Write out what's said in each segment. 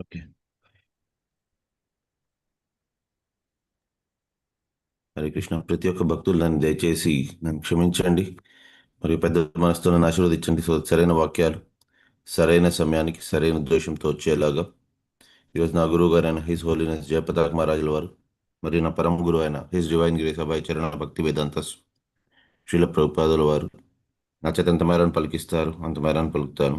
Okay. Hare Krishna. ప్రతి ఒక్క భక్తులు నన్ను దయచేసి నన్ను క్షమించండి మరియు పెద్ద మనసుతో నన్ను ఆశీర్వదించండి. సరైన వాక్యాలు సరైన సమయానికి సరైన ఉద్దేశంతో వచ్చేలాగా ఈరోజు నా గురువు గారు అయిన హిజ్ హోలీనెస్ జయపతాక్ మహారాజుల వారు మరియు నా పరమ గురువు అయిన హిజ్ డివైన్ గ్రేస్ అభయ చరణ భక్తి వేదాంత శ్రీల ప్రభుపాదుల వారు నా చేత ఎంత మేరను పలికిస్తారు అంత మేరను పలుకుతాను.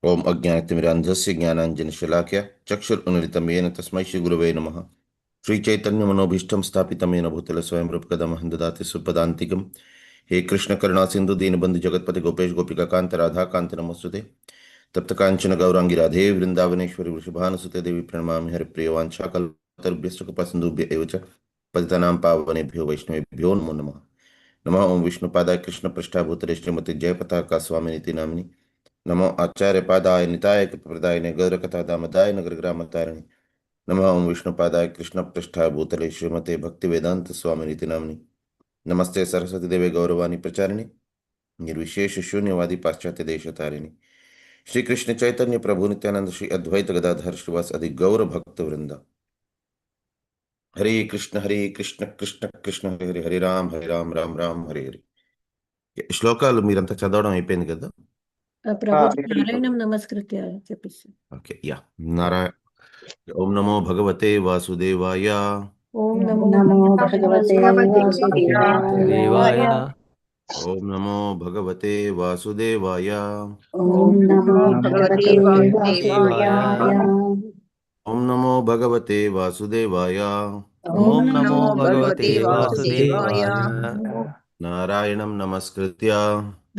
ఓం అజ్ఞానతిమిరాంధస్య జ్ఞానాంజనశలాఖ్య చక్షురున్మిళితం येन తస్మై శ్రీ గురవే నమః. శ్రీచైతన్యమనోభీష్టం స్థాపితమేన భూతల స్వయం రూపకదమహం దదాతి సుపదాంతికం. हे कृष्ण करुणा सिंधु दीनबंधु जगतपति गोपेश गोपिका कांत राधा कांत नमोस्तुते. तप्त कांचन गौरांगी राधे वृंदावनेश्वरी वृषभानुसुते देवी प्रणमामि हरिप्रिय वाञ्छाकल्पतरुभ्यश्च कृपासिन्धुभ्य एव च पतितानां पावनेभ्यो वैष्णवेभ्यो नमो नमः. नमः ओं विष्णुपादाय कृष्णपृष्ठाभूतले श्रीमती जयपताका स्वामिनिति नामिनि. नमो आचार्यपादाय निताय कृपप्रदायिने गौरकथा दामदाय नगरग्रामतारिणि. नमः ओं विष्णुपादाय कृष्णपृष्ठाभूतले श्रीमते भक्तिवेदांत स्वामिनिति नामिनि. नमस्ते सरस्वती देवे गौरवाणी प्रचारिणि निर्विशेष शून्यवादी पाश्चात्य देश तारिणि. श्री कृष्ण चैतन्य प्रभु नित्यानंद श्री अद्वैत गदाधर श्रीवास आदि गौर भक्त वृंद. हरे कृष्ण कृष्ण कृष्ण हरे हरे हरे राम राम राम हरे हरे. శ్లోకాలు మీరంతా చదవడం అయిపోయింది కదా? ప్రభుజీ నారాయణం నమస్కృత్య చెప్పేసి. Okay, yeah. నారాయణ. ఓం నమో భగవతే వాసుదేవాయ. ఓం నమో భగవతే వాసుదేవాయ. ఓం నమో భగవతే వాసుదేవాయ. ఓం నమో భగవతే వాసుదేవాయ. ఓం నమో భగవతే వాసుదేవాయ. ఓం నమో భగవతే వాసుదేవాయ. నారాయణం నమస్కృత్య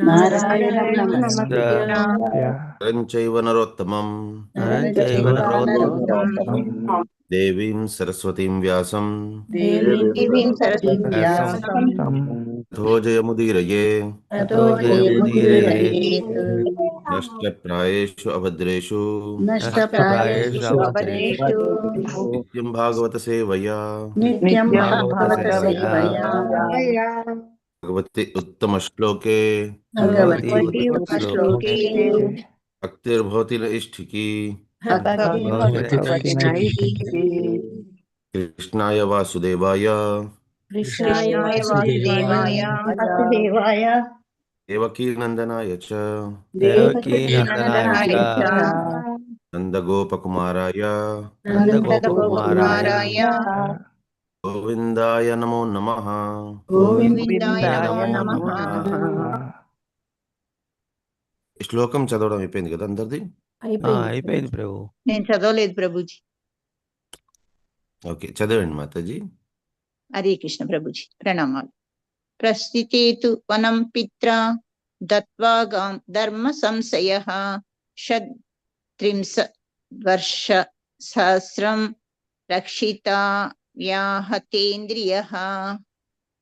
నారాయణం నమస్కృత్య నరం చైవ నరోత్తమం దేవీం సరస్వతీం వ్యాసం తతో జయముదీరయే. నష్టప్రాయేషు అభద్రేషు నిత్యం భాగవత సేవయా. భగవతి ఉత్తమ శ్లోకే భక్తిర్భవతి నైష్ఠికీ. కృష్ణాయ వాసుదేవాయ దేవకీ నందనాయ చ నందగోపకుమారాయ గోవిందాయ నమో నమః. ఈ శ్లోకం చదవడం అయిపోయింది కదా అందరిది? అయిపోయింది ప్రభు. నేను చదవలేదు ప్రభుజీ. ఓకే, చదవండి మాతాజీ. హరే కృష్ణ ప్రభుజీ. ప్రణామాలు. ప్రస్థితేతు వనం పిత్ర దత్వా ధర్మ సంశయ షట్త్రింశ వర్ష సహస్రం రక్షిత వ్యాహతేంద్రియ.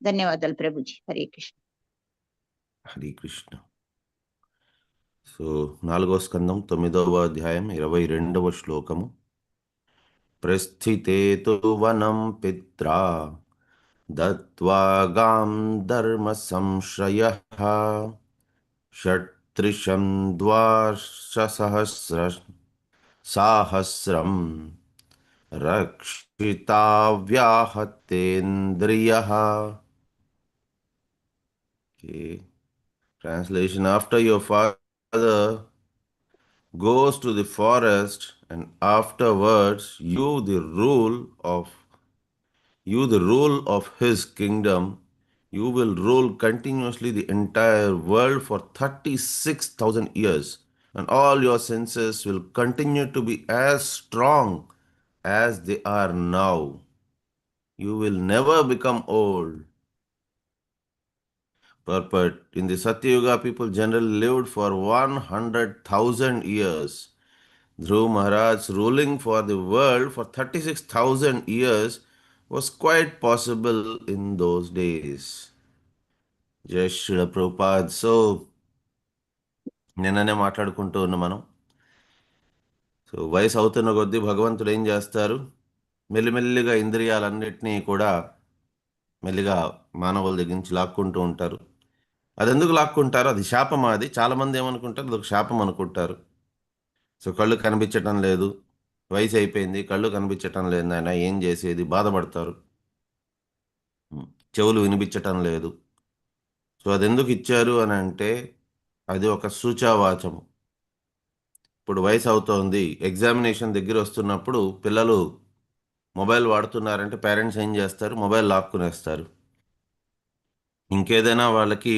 ధన్యవాదాలు ప్రభుజీ. హరే కృష్ణ. హరే కృష్ణ. సో 4వ స్కందం 9వ అధ్యాయం 22వ శ్లోకము. ప్రస్థితే తు వనం పిత్రా దత్వా గాం ధర్మ సంశ్రయః షట్త్రిశం ద్వార్షసహస్ర సాహస్రం రక్షితావ్యాహతేంద్రియః. Translation: after your father goes to the forest, and afterwards you the rule of his kingdom, you will rule continuously the entire world for 36,000 years, and all your senses will continue to be as strong as they are now. You will never become old. Purport: in the Satyuga, people generally lived for 100,000 years. Dhruv Maharaj ruling for the world for 36,000 years was quite possible in those days. Jai Srila Prabhupada. So, నిన్ననే మాట్లాడుకుంటూ ఉన్నాం మనం. So వయసు అవుతున్న కొద్దీ భగవంతుడు ఏం చేస్తారు, మెల్లిమెల్లిగా ఇంద్రియాలన్నిటినీ కూడా మెల్లిగా మానవుల దగ్గర నుంచి లాక్కుంటూ ఉంటారు. అది ఎందుకు లాక్కుంటారు? అది శాపం. అది చాలామంది ఏమనుకుంటారు, అది ఒక శాపం అనుకుంటారు. సో కళ్ళు కనిపించటం లేదు, వయసు అయిపోయింది, కళ్ళు కనిపించటం లేదు నాయన, ఏం చేసేది, బాధపడతారు. చెవులు వినిపించటం లేదు. సో అది ఎందుకు ఇచ్చారు అని అంటే అది ఒక సూచావాచము. ఇప్పుడు వయసు అవుతోంది, ఎగ్జామినేషన్ దగ్గర వస్తున్నప్పుడు పిల్లలు మొబైల్ వాడుతున్నారంటే పేరెంట్స్ ఏం చేస్తారు, మొబైల్ లాక్కునేస్తారు. ఇంకేదైనా వాళ్ళకి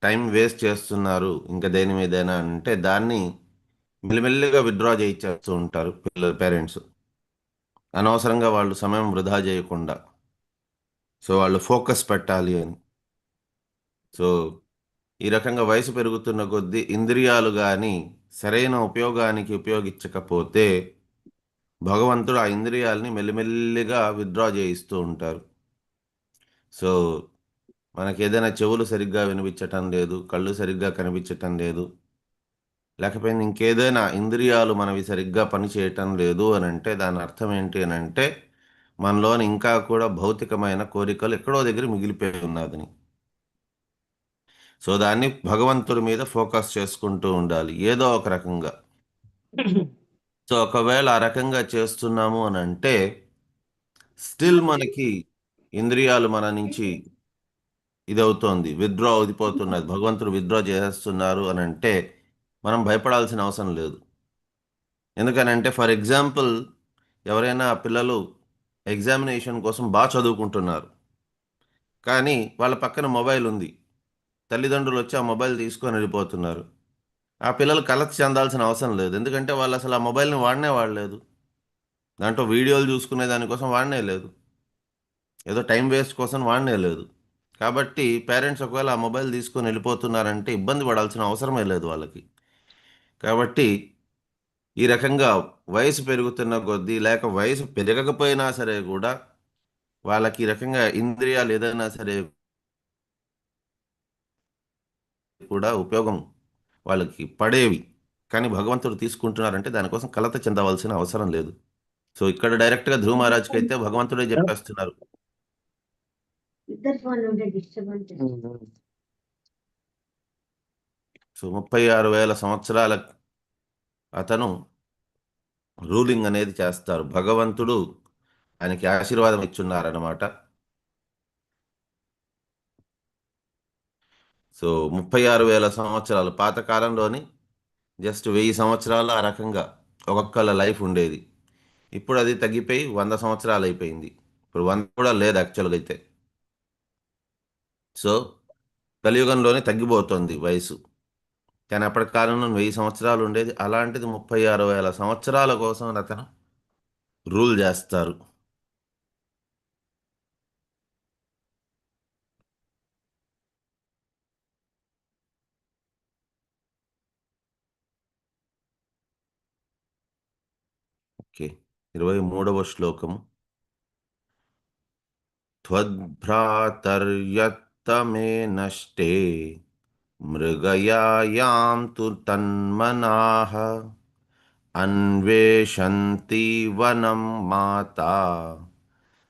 టైం వేస్ట్ చేస్తున్నారు ఇంకా దేని మీదైనా అంటే దాన్ని మెల్లిమెల్లిగా విత్డ్రా చేయించేస్తూ ఉంటారు పేరెంట్స్, అనవసరంగా వాళ్ళు సమయం వృధా చేయకుండా. సో వాళ్ళు ఫోకస్ పెట్టాలి అని. సో ఈ రకంగా వయసు పెరుగుతున్న కొద్దీ ఇంద్రియాలు కానీ సరైన ఉపయోగానికి ఉపయోగించకపోతే భగవంతుడు ఆ ఇంద్రియాలని మెల్లిమెల్లిగా విత్డ్రా చేయిస్తూ ఉంటారు. సో మనకి ఏదైనా చెవులు సరిగ్గా వినిపించటం లేదు, కళ్ళు సరిగ్గా కనిపించటం లేదు, లేకపోతే ఇంకేదైనా ఇంద్రియాలు మనవి సరిగ్గా పనిచేయటం లేదు అని అంటే దాని అర్థం ఏంటి అని అంటే మనలోని ఇంకా కూడా భౌతికమైన కోరికలు ఎక్కడో దగ్గర మిగిలిపోయి ఉన్నదని. సో దాన్ని భగవంతుడి మీద ఫోకస్ చేసుకుంటూ ఉండాలి ఏదో ఒక రకంగా. సో ఒకవేళ ఆ రకంగా చేస్తున్నాము అని అంటే స్టిల్ మనకి ఇంద్రియాలు మన నుంచి ఇదవుతోంది, విత్డ్రా అవుదిపోతున్నది, భగవంతుడు విత్డ్రా చేసేస్తున్నారు అని అంటే మనం భయపడాల్సిన అవసరం లేదు. ఎందుకనంటే ఫర్ ఎగ్జాంపుల్ ఎవరైనా పిల్లలు ఎగ్జామినేషన్ కోసం బాగా చదువుకుంటున్నారు, కానీ వాళ్ళ పక్కన మొబైల్ ఉంది, తల్లిదండ్రులు వచ్చి ఆ మొబైల్ తీసుకొని వెళ్ళిపోతున్నారు. ఆ పిల్లలు కలత చెందాల్సిన అవసరం లేదు, ఎందుకంటే వాళ్ళు అసలు ఆ మొబైల్ని వాడలేదు, దాంట్లో వీడియోలు చూసుకునే దానికోసం వాడనే లేదు, ఏదో టైం వేస్ట్ కోసం వాడనే లేదు. కాబట్టి పేరెంట్స్ ఒకవేళ ఆ మొబైల్ తీసుకొని వెళ్ళిపోతున్నారంటే ఇబ్బంది పడాల్సిన అవసరమే లేదు వాళ్ళకి. కాబట్టి ఈ రకంగా వయసు పెరుగుతున్న కొద్దీ లేక వయసు పెరగకపోయినా సరే కూడా వాళ్ళకి ఈ రకంగా ఇంద్రియాలు ఏదైనా సరే కూడా ఉపయోగం వాళ్ళకి పడేవి, కానీ భగవంతుడు తీసుకుంటున్నారంటే దానికోసం కలత చెందవలసిన అవసరం లేదు. సో ఇక్కడ డైరెక్ట్గా ధ్రువ మహారాజ్కి అయితే భగవంతుడే చెప్పేస్తున్నారు. సో 36,000 సంవత్సరాల అతను రూలింగ్ అనేది చేస్తారు, భగవంతుడు ఆయనకి ఆశీర్వాదం ఇచ్చున్నారన్నమాట. సో 36,000 సంవత్సరాలు పాతకాలంలోని జస్ట్ 1000 సంవత్సరాలు ఆ రకంగా ఒక్కొక్కళ్ళ లైఫ్ ఉండేది. ఇప్పుడు అది తగ్గిపోయి 100 సంవత్సరాలు అయిపోయింది, ఇప్పుడు 100 కూడా లేదు యాక్చువల్గా అయితే. సో కలియుగంలోనే తగ్గిపోతుంది వయసు, కానీ అప్పటి కాలంలో 1000 సంవత్సరాలు ఉండేది, అలాంటిది 36,000 సంవత్సరాల కోసం అతను రూల్ చేస్తారు. ఓకే, 23వ శ్లోకము. త్వద్భ్రాతర్యత్తమే నష్టే మృగయాయాం తు తన్మనాః అన్వేషంతి వనం మాతా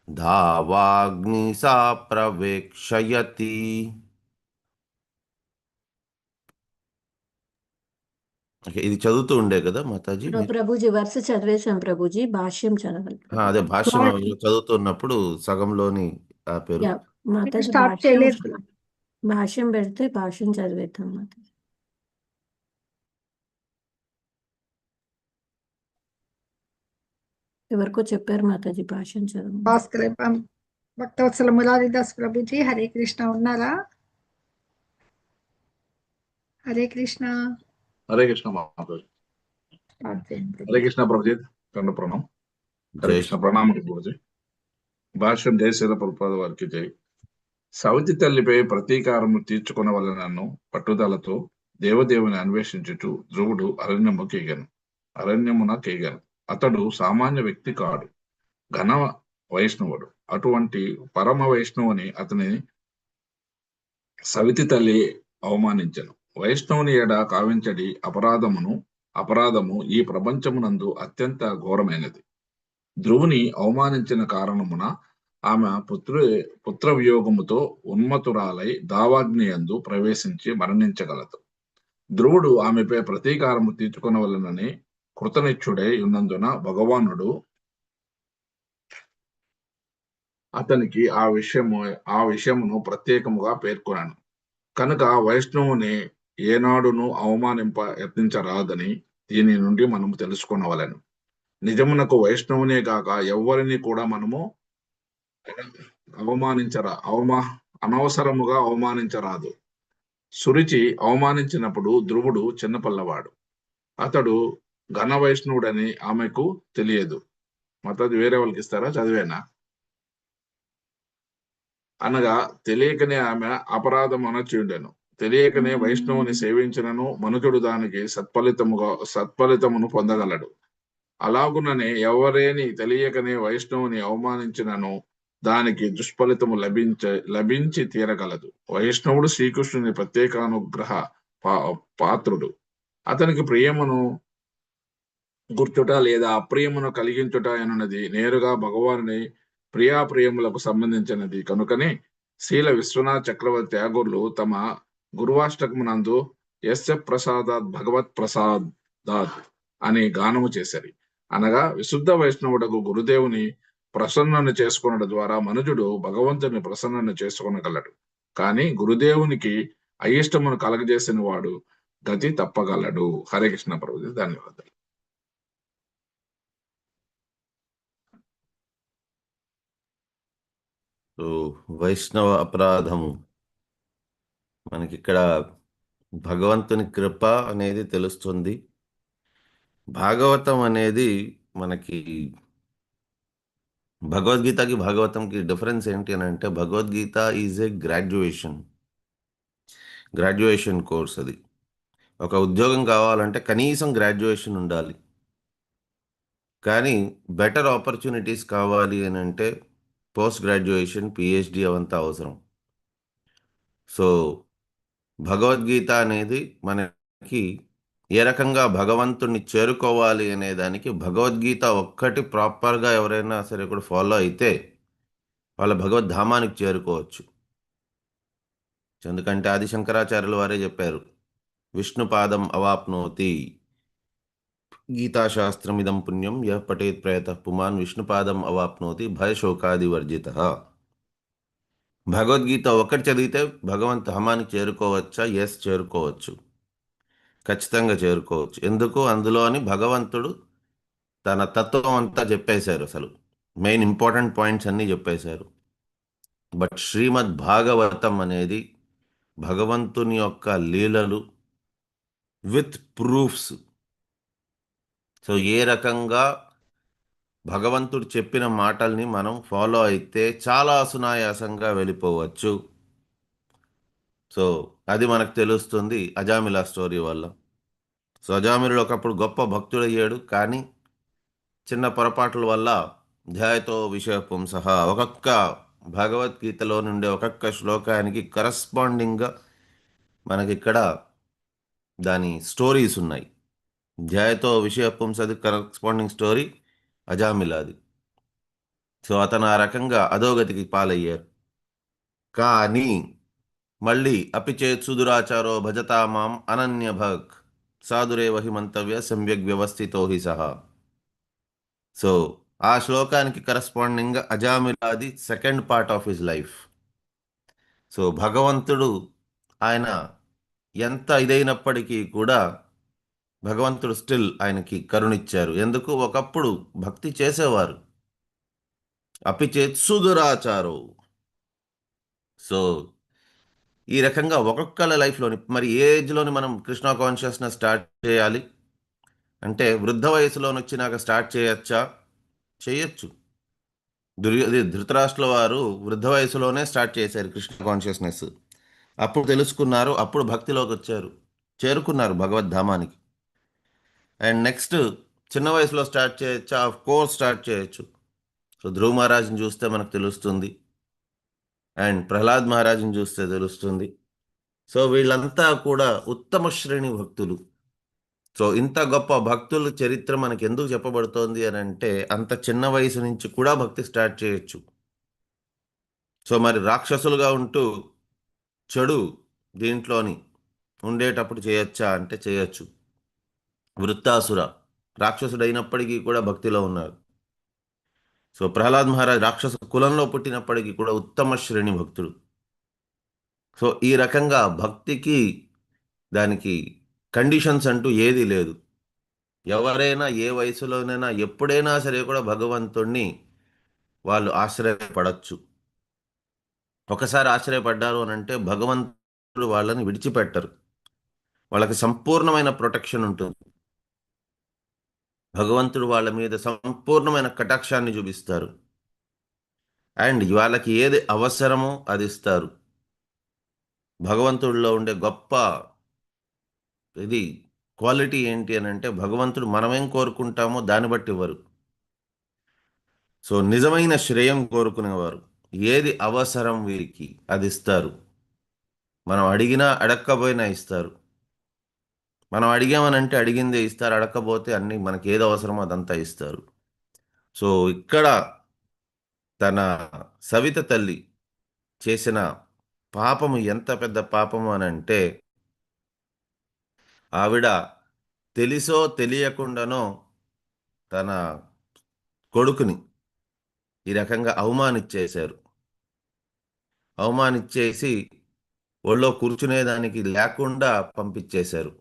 ధావాగ్ని సా ప్రవేక్షయతి. ఓకే, ఇది చదువుతూ ఉండే కదా మాతాజీ మీరు? ప్రభుజీ వరుస చదివేశాం ప్రభుజీ, భాష్యం చదవాలి. అదే భాష్యం చదువుతున్నప్పుడు సగంలోని ఆపేరు. యా, మాతాజీ స్టార్ట్ చేయలేదు. భాష్యం పెడితే భాష్యం చదివేద్దాం మాతాజీ. ఎవరికో చెప్పారు మాతాజీ భాష్యం చదువు. భాస్కర్ భక్తవత్సల మురారిదాస్ ప్రభుజీ హరే కృష్ణ ఉన్నారా? హరే కృష్ణ. హరే కృష్ణ మాతాజీ. స్టార్ట్ చేయండి. హరే కృష్ణ ప్రభుజీ, దండ ప్రణామం. హరే కృష్ణ ప్రణామం ప్రభుజీ. భాష్యం దేశీల ప్రభుపాద వారికి జై. సవతి తల్లిపై ప్రతీకారము తీర్చుకున్న వలనను పట్టుదలతో దేవదేవుని అన్వేషించుచు ధ్రువుడు అరణ్యమున కేగను. అతడు సామాన్య వ్యక్తి కాడు, ఘన వైష్ణవుడు. అటువంటి పరమ వైష్ణవుని అతని సవితి తల్లి అవమానించను. వైష్ణవుని ఎడ కావించడి అపరాధము ఈ ప్రపంచమునందు అత్యంత ఘోరమైనది. ధ్రువుని అవమానించిన కారణమున ఆమె పుత్ర వియోగముతో ఉన్మతురాలై దావాగ్ని యందు ప్రవేశించి మరణించగలదు. ధ్రువుడు ఆమెపై ప్రతీకారము తీర్చుకొనవలనని కృతనిశ్చుడై ఉన్నందున భగవానుడు అతనికి ఆ విషయమును ప్రత్యేకముగా పేర్కొనాను. కనుక వైష్ణవుని ఏనాడును అవమానింప యత్నించరాదని దీని నుండి మనము తెలుసుకొనవలెను. నిజమునకు వైష్ణవునే గాక ఎవ్వరిని కూడా మనము అనవసరముగా అవమానించరాదు. సురుచి అవమానించినప్పుడు ధ్రువుడు చిన్నపిల్లవాడు. అతడు ఘన వైష్ణవుడని ఆమెకు తెలియదు. మతది వేరే వాళ్ళకి ఇస్తారా? చదివేనా? అనగా తెలియకనే ఆమె అపరాధం అనొచ్చుండెను. తెలియకనే వైష్ణవుని సేవించినను మనుజుడు దానికి సత్ఫలితమును పొందగలడు. అలాగుననే ఎవరేని తెలియకనే వైష్ణవుని అవమానించినను దానికి దుష్ఫలితము లభించి తీరగలదు. వైష్ణవుడు శ్రీకృష్ణుని ప్రత్యేకానుగ్రహ పాత్రుడు. అతనికి ప్రియమును గుర్తుట లేదా అప్రియమును కలిగించుట అనున్నది నేరుగా భగవానుని ప్రియాప్రియములకు సంబంధించినది. కనుకనే శ్రీల విశ్వనాథ్ చక్రవర్తి ఠాగూర్లు తమ గురువాష్టకమునందు యస్య ప్రసాదాత్ భగవత్ ప్రసాదాత్ అని గానము చేశారు. అనగా విశుద్ధ వైష్ణవుడకు గురుదేవుని ప్రసన్నను చేసుకునడం ద్వారా మనుజుడు భగవంతుని ప్రసన్నను చేసుకొనగలడు. కానీ గురుదేవునికి అయిష్టమును కలగజేసిన వాడు గతి తప్పగలడు. హరే కృష్ణ ప్రభుజీ, ధన్యవాదాలు. వైష్ణవ అపరాధము మనకి ఇక్కడ భగవంతుని కృప అనేది తెలుస్తుంది. భాగవతం అనేది మనకి భగవద్గీతకి భాగవతంకి డిఫరెన్స్ ఏంటి అని అంటే, Bhagavad Gita is a graduation course. అది ఒక ఉద్యోగం కావాలంటే కనీసం గ్రాడ్యుయేషన్ ఉండాలి. కానీ బెటర్ ఆపర్చునిటీస్ కావాలి అని అంటే పోస్ట్ గ్రాడ్యుయేషన్, పిహెచ్డి అవంతా అవసరం. సో భగవద్గీత అనేది మనకి ఏ రకంగా భగవంతుణ్ణి చేరుకోవాలి అనే దానికి భగవద్గీత ఒక్కటి ప్రాపర్గా ఎవరైనా సరే కూడా ఫాలో అయితే వాళ్ళ భగవద్ధామానికి చేరుకోవచ్చు. ఎందుకంటే ఆది శంకరాచార్యుల వారే చెప్పారు, విష్ణుపాదం అవాప్నోతి గీతాశాస్త్రమిదం పుణ్యం యః పఠేత్ ప్రయతః పుమాన్ విష్ణుపాదం అవాప్నోతి భయశోకాది వర్జితః. భగవద్గీత ఒక్కటి చదివితే భగవంతధామానికి చేరుకోవచ్చా? ఎస్, చేరుకోవచ్చు, ఖచ్చితంగా చేరుకోవచ్చు. ఎందుకు? అందులోని భగవంతుడు తన తత్వం అంతా చెప్పేశారు. అసలు మెయిన్ ఇంపార్టెంట్ పాయింట్స్ అన్నీ చెప్పేశారు. బట్ శ్రీమద్ భాగవతం అనేది భగవంతుని యొక్క లీలలు విత్ ప్రూఫ్స్. సో ఏ రకంగా భగవంతుడు చెప్పిన మాటల్ని మనం ఫాలో అయితే చాలా సునాయాసంగా వెళ్ళిపోవచ్చు. సో అది మనకు తెలుస్తుంది అజామిలా స్టోరీ వల్ల. సో అజామిలుడు ఒకప్పుడు గొప్ప భక్తుడయ్యాడు, కానీ చిన్న పొరపాట్ల వల్ల ధ్యాయతో విషయ పుంసః ఒక్కొక్క భగవద్గీతలో నుండే ఒక్కొక్క శ్లోకానికి కరస్పాండింగ్గా మనకిక్కడ దాని స్టోరీస్ ఉన్నాయి. ధ్యాయతో విషయ పుంసది కరస్పాండింగ్ స్టోరీ అజామిలాది. సో అతను ఆ రకంగా అధోగతికి పాలయ్యారు. కానీ మళ్ళీ అపిచేత్ సుదురాచారో భజతా మాం అనన్య భక్ సాధురేవహి మంతవ్య సమ్యక్ వ్యవస్థితో హి సహా. సో ఆ శ్లోకానికి కరస్పాండింగ్గా అజామిలాది second part of his life. So భగవంతుడు ఆయన ఎంత ఇదైనప్పటికీ కూడా భగవంతుడు స్టిల్ ఆయనకి కరుణిచ్చారు. ఎందుకు? ఒకప్పుడు భక్తి చేసేవారు. అపిచేత్ సుదురాచారో. సో ఈ రకంగా ఒక్కొక్కళ్ళ లైఫ్లోని మరి ఏ ఏజ్లోని మనం కృష్ణ కాన్షియస్నెస్ స్టార్ట్ చేయాలి అంటే, వృద్ధ వయసులోని వచ్చినాక స్టార్ట్ చేయొచ్చా? చేయొచ్చు. ధృతరాష్ట్రుల వారు వృద్ధ వయసులోనే స్టార్ట్ చేశారు కృష్ణ కాన్షియస్నెస్. అప్పుడు తెలుసుకున్నారు, అప్పుడు భక్తిలోకి వచ్చారు, చేరుకున్నారు భగవద్ధామానికి. అండ్ నెక్స్ట్ చిన్న వయసులో స్టార్ట్ చేయొచ్చా? ఆఫ్ కోర్స్ స్టార్ట్ చేయొచ్చు. సో ధ్రువ మహారాజ్ని చూస్తే మనకు తెలుస్తుంది, అండ్ ప్రహ్లాద్ మహారాజ్ని చూస్తే తెలుస్తుంది. సో వీళ్ళంతా కూడా ఉత్తమ శ్రేణి భక్తులు. సో ఇంత గొప్ప భక్తుల చరిత్ర మనకి ఎందుకు చెప్పబడుతోంది అని అంటే, అంత చిన్న వయసు నుంచి కూడా భక్తి స్టార్ట్ చేయొచ్చు. సో మరి రాక్షసులుగా ఉంటూ చెడు దీంట్లోని ఉండేటప్పుడు చేయొచ్చా అంటే చేయొచ్చు. వృత్తాసుర రాక్షసుడైనప్పటికీ కూడా భక్తిలో ఉన్నారు. సో ప్రహ్లాద్ మహారాజ్ రాక్షస కులంలో పుట్టినప్పటికీ కూడా ఉత్తమ శ్రేణి భక్తుడు. సో ఈ రకంగా భక్తికి దానికి కండిషన్స్ అంటూ ఏదీ లేదు. ఎవరైనా ఏ వయసులోనైనా ఎప్పుడైనా సరే కూడా భగవంతుణ్ణి వాళ్ళు ఆశ్రయపడచ్చు. ఒకసారి ఆశ్రయపడ్డారు అని అంటే భగవంతుడు వాళ్ళని విడిచిపెట్టరు. వాళ్ళకి సంపూర్ణమైన ప్రొటెక్షన్ ఉంటుంది. భగవంతుడు వాళ్ళ మీద సంపూర్ణమైన కటాక్షాన్ని చూపిస్తారు. అండ్ వాళ్ళకి ఏది అవసరమో అది ఇస్తారు. భగవంతుడిలో ఉండే గొప్ప ఇది క్వాలిటీ ఏంటి అని అంటే భగవంతుడు మనమేం కోరుకుంటామో దాన్ని బట్టి ఇవ్వరు. సో నిజమైన శ్రేయం కోరుకునేవారు. ఏది అవసరం వీరికి అది ఇస్తారు. మనం అడిగినా అడక్కపోయినా ఇస్తారు. మనం అడిగామనంటే అడిగిందే ఇస్తారు, అడగకపోతే అన్ని మనకి ఏది అవసరమో అదంతా ఇస్తారు. సో ఇక్కడ తన సవిత తల్లి చేసిన పాపము ఎంత పెద్ద పాపము అని అంటే ఆవిడ తెలిసో తెలియకుండానో తన కొడుకుని ఈ రకంగా అవమానించేశారు. అవమానించేసి ఒళ్ళో కూర్చునేదానికి లేకుండా పంపించేశారు.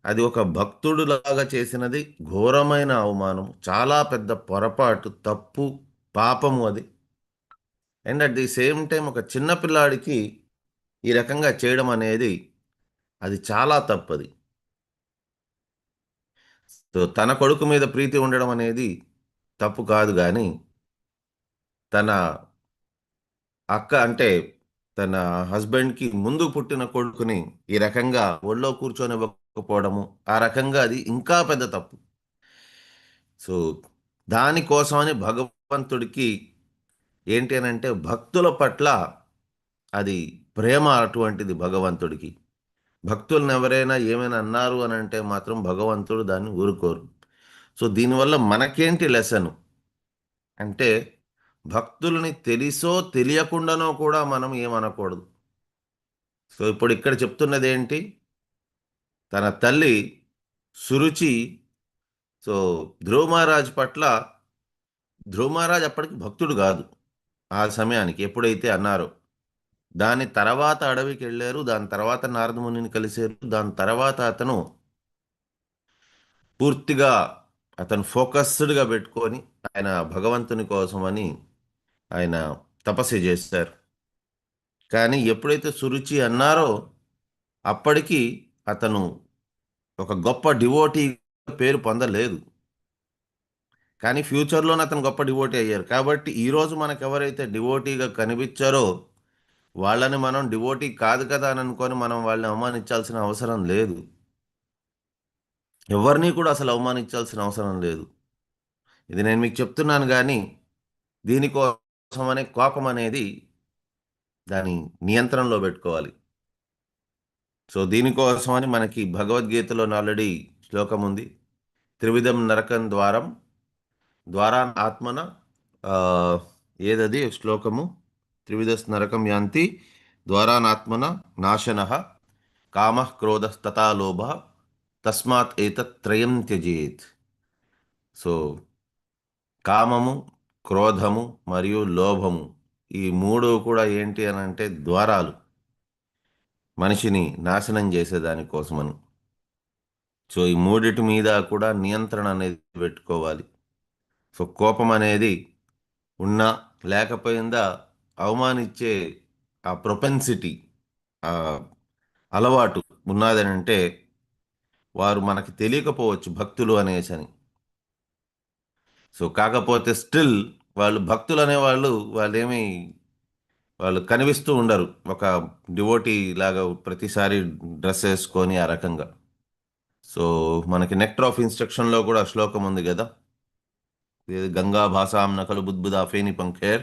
అది ఒక భక్తుడులాగా చేసినది ఘోరమైన అవమానం, చాలా పెద్ద పొరపాటు, తప్పు, పాపము అది. And at the same time ఒక చిన్న పిల్లాడికి ఈ రకంగా చేయడం అనేది అది చాలా తప్పది. సో తన కొడుకు మీద ప్రీతి ఉండడం అనేది తప్పు కాదు, కానీ తన అక్క అంటే తన హస్బెండ్కి ముందు పుట్టిన కొడుకుని ఈ రకంగా ఒళ్ళో కూర్చొనివ్వకపోవడము, ఆ రకంగా అది ఇంకా పెద్ద తప్పు. సో దానికోసమని భగవంతుడికి ఏంటి అని అంటే భక్తుల పట్ల అది ప్రేమ అటువంటిది. భగవంతుడికి భక్తులను ఎవరైనా ఏమైనా అన్నారు అని అంటే మాత్రం భగవంతుడు దాన్ని ఊరుకోరు. సో దీనివల్ల మనకేంటి లెసన్ అంటే భక్తులని తెలిసో తెలియకుండానో కూడా మనం ఏమనకూడదు. సో ఇప్పుడు ఇక్కడ చెప్తున్నది ఏంటి, తన తల్లి సురుచి సో ధ్రువ మహారాజ్ పట్ల, ధ్రువ మహారాజ్ అప్పటికి భక్తుడు కాదు ఆ సమయానికి ఎప్పుడైతే అన్నారో. దాని తర్వాత అడవికి వెళ్ళారు, దాని తర్వాత నారద మునిని కలిశారు, దాని తర్వాత అతను పూర్తిగా అతను ఫోకస్డ్గా పెట్టుకొని ఆయన భగవంతుని కోసమని ఆయన తపస్సు చేశారు. కానీ ఎప్పుడైతే సురుచి అన్నారో అప్పటికి అతను ఒక గొప్ప డివోటీ పేరు పొందలేదు. కానీ ఫ్యూచర్లోనే అతను గొప్ప డివోటీ అయ్యారు. కాబట్టి ఈరోజు మనకు ఎవరైతే డివోటీగా కనిపించారో వాళ్ళని మనం డివోటీ కాదు కదా అని అనుకొని మనం వాళ్ళని అవమానించాల్సిన అవసరం లేదు. ఎవరిని కూడా అసలు అవమానించాల్సిన అవసరం లేదు. ఇది నేను మీకు చెప్తున్నాను, కానీ దీనికోసం అనే కోపం అనేది దాని నియంత్రణలో పెట్టుకోవాలి. సో దీనికోసమని మనకి భగవద్గీతలో ఆల్రెడీ శ్లోకం ఉంది, త్రివిధం నరకం ద్వారం ద్వారా ఆత్మన ఏదది శ్లోకము, త్రివిధస్ నరకం యాంతి ద్వారానాత్మన నాశనః కామః క్రోధః తథా లోభః తస్మాత్ ఏతత్ త్రయం త్యజేత్. సో కామము, క్రోధము మరియు లోభము ఈ మూడు కూడా ఏంటి అని అంటే ద్వారాలు మనిషిని నాశనం చేసేదానికోసమని. సో ఈ మూడిటి మీద కూడా నియంత్రణ అనేది పెట్టుకోవాలి. సో కోపం అనేది ఉన్నా లేకపోయిందా అవమానించే ఆ ప్రొపెన్సిటీ, ఆ అలవాటు ఉన్నదని అంటే వారు మనకి తెలియకపోవచ్చు భక్తులు అనేసని. సో కాకపోతే స్టిల్ వాళ్ళు భక్తులు అనేవాళ్ళు వాళ్ళు కనిపిస్తూ ఉండరు ఒక డివోటీ లాగా ప్రతిసారి డ్రెస్ వేసుకొని ఆ రకంగా. సో మనకి నెక్టర్ ఆఫ్ ఇన్స్ట్రక్షన్లో కూడా శ్లోకం ఉంది కదా, గంగా భాసాం నకలు బుద్బుదా ఫేని పంఖేర్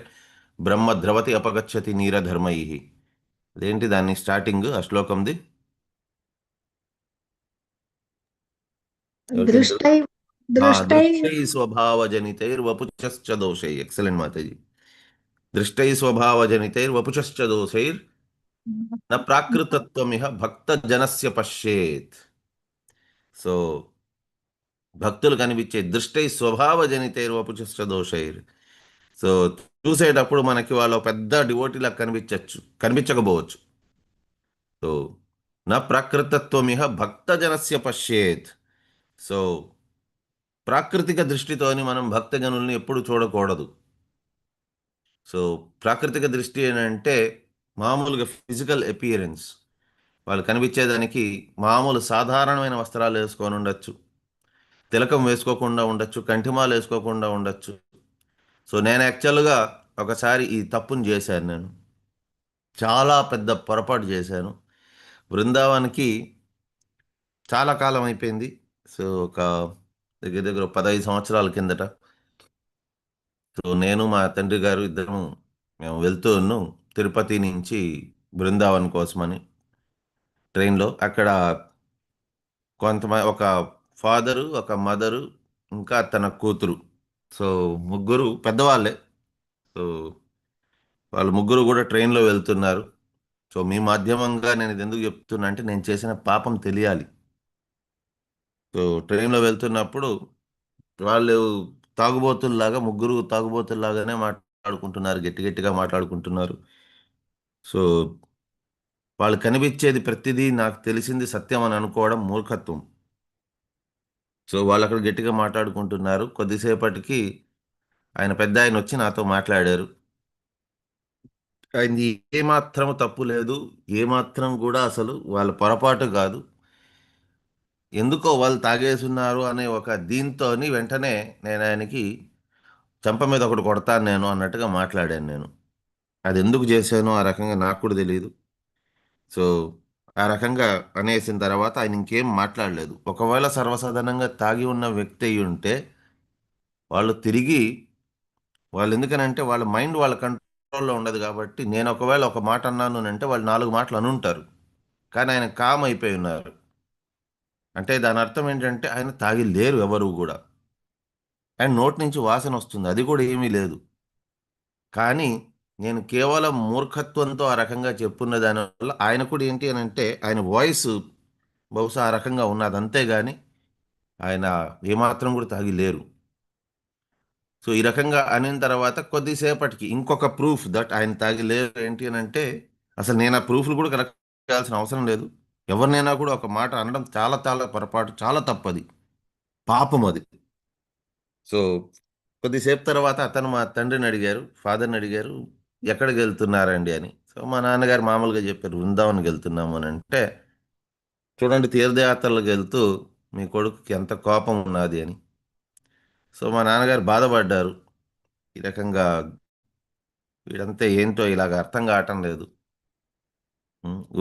బ్రహ్మ ద్రవతి అపగచ్చతి నీరధర్మై. అదేంటి దాన్ని స్టార్టింగ్ ఆ శ్లోకంది? దృష్టై దృష్టై దృష్టై స్వభావజనితైర్వపుశ్చ దోషై. ఎక్సలెంట్ మాతాజీ. దృష్టై స్వభావజనితైర్వపుశ్చ దోషైర్ న ప్రాకృతత్వమిహ భక్త జనస్య పశ్యేత్. సో భక్తులు కనిపించే దృష్టై స్వభావజనితైర్వపుచ దోషైర్. సో చూసేటప్పుడు మనకి వాళ్ళు పెద్ద డివోటీలకు కనిపించకపోవచ్చు. సో నా ప్రాకృతత్వమిహ భక్తజనస్య పశ్యేత్. సో ప్రాకృతిక దృష్టితోని మనం భక్తజనుల్ని ఎప్పుడు చూడకూడదు. సో ప్రాకృతిక దృష్టి ఏంటంటే మామూలుగా ఫిజికల్ అపియరెన్స్, వాళ్ళు కనిపించేదానికి మామూలు సాధారణమైన వస్త్రాలు వేసుకొని ఉండొచ్చు, తిలకం వేసుకోకుండా ఉండొచ్చు, కంఠిమాలు వేసుకోకుండా ఉండొచ్చు. సో నేను యాక్చువల్గా ఒకసారి ఈ తప్పుని చేశాను. నేను చాలా పెద్ద పొరపాటు చేశాను. బృందావన్కి చాలా కాలం అయిపోయింది. సో ఒక దగ్గర దగ్గర 15 సంవత్సరాల కిందట. సో నేను మా తండ్రి గారు ఇద్దరం మేము వెళ్తూ ఉన్నాం తిరుపతి నుంచి బృందావన్ కోసమని ట్రైన్లో. అక్కడ కొంతమంది, ఒక ఫాదరు, ఒక మదరు, ఇంకా తన కూతురు. సో ముగ్గురు పెద్దవాళ్ళే. సో వాళ్ళు ముగ్గురు కూడా ట్రైన్లో వెళ్తున్నారు. సో మీ మాధ్యమంగా నేను ఇది ఎందుకు చెప్తున్నా అంటే నేను చేసిన పాపం తెలియాలి. సో ట్రైన్లో వెళ్తున్నప్పుడు వాళ్ళు తాగుబోతుల్లాగా, ముగ్గురు తాగుబోతుల్లాగానే మాట్లాడుకుంటున్నారు, గట్టి గట్టిగా మాట్లాడుకుంటున్నారు. సో వాళ్ళు కనిపించేది ప్రతిదీ నాకు తెలిసింది సత్యం అని అనుకోవడం మూర్ఖత్వం. సో వాళ్ళు అక్కడ గట్టిగా మాట్లాడుకుంటున్నారు. కొద్దిసేపటికి ఆయన పెద్ద ఆయన వచ్చి నాతో మాట్లాడారు. ఆయనది ఏమాత్రం తప్పు లేదు, ఏమాత్రం కూడా అసలు వాళ్ళ పొరపాటు కాదు. ఎందుకో వాళ్ళు తాగేసున్నారు అనే ఒక దీంతోని వెంటనే నేను ఆయనకి చెంప మీద ఒకటి కొడతాను నేను అన్నట్టుగా మాట్లాడాను నేను. అది ఎందుకు చేశానో ఆ రకంగా నాకు కూడా తెలియదు. సో ఆ రకంగా అనేసిన తర్వాత ఆయన ఇంకేం మాట్లాడలేదు. ఒకవేళ సర్వసాధారణంగా తాగి ఉన్న వ్యక్తి అయి ఉంటే వాళ్ళు తిరిగి, వాళ్ళు ఎందుకనంటే వాళ్ళ మైండ్ వాళ్ళ కంట్రోల్లో ఉండదు కాబట్టి, నేను ఒకవేళ ఒక మాట అన్నాను అంటే వాళ్ళు 4 మాటలు అనుంటారు. కానీ ఆయన కామ్ అయిపోయి ఉన్నారు. అంటే దాని అర్థం ఏంటంటే ఆయన తాగి లేరు ఎవరు కూడా. ఆయన నోటి నుంచి వాసన వస్తుంది, అది కూడా ఏమీ లేదు. కానీ నేను కేవలం మూర్ఖత్వంతో ఆ రకంగా చెప్పున్న దానివల్ల ఆయన కూడా ఏంటి అని అంటే ఆయన వాయిస్ బహుశా ఆ రకంగా ఉన్నది, అంతేగాని ఆయన ఏమాత్రం కూడా తాగి లేరు. సో ఈ రకంగా అనిన తర్వాత కొద్దిసేపటికి ఇంకొక ప్రూఫ్ దట్ ఆయన తాగి లేరు ఏంటి అని అంటే, అసలు నేను ఆ ప్రూఫ్లు కూడా కలెక్ట్ చేయాల్సిన అవసరం లేదు. ఎవరినైనా కూడా ఒక మాట అనడం చాలా చాలా పొరపాటు, చాలా తప్పది, పాపం అది. సో కొద్దిసేపు తర్వాత అతను మా తండ్రిని అడిగారు, ఫాదర్ని అడిగారు, ఎక్కడికి వెళ్తున్నారండి అని. సో మా నాన్నగారు మామూలుగా చెప్పారు, బృందావన్కి వెళ్తున్నాము అని అంటే, చూడండి తీర్థయాత్రలకు వెళ్తూ మీ కొడుకుకి ఎంత కోపం ఉన్నది అని. సో మా నాన్నగారు బాధపడ్డారు. ఈ రకంగా వీడంతా ఏంటో ఇలాగ అర్థం కావటం లేదు,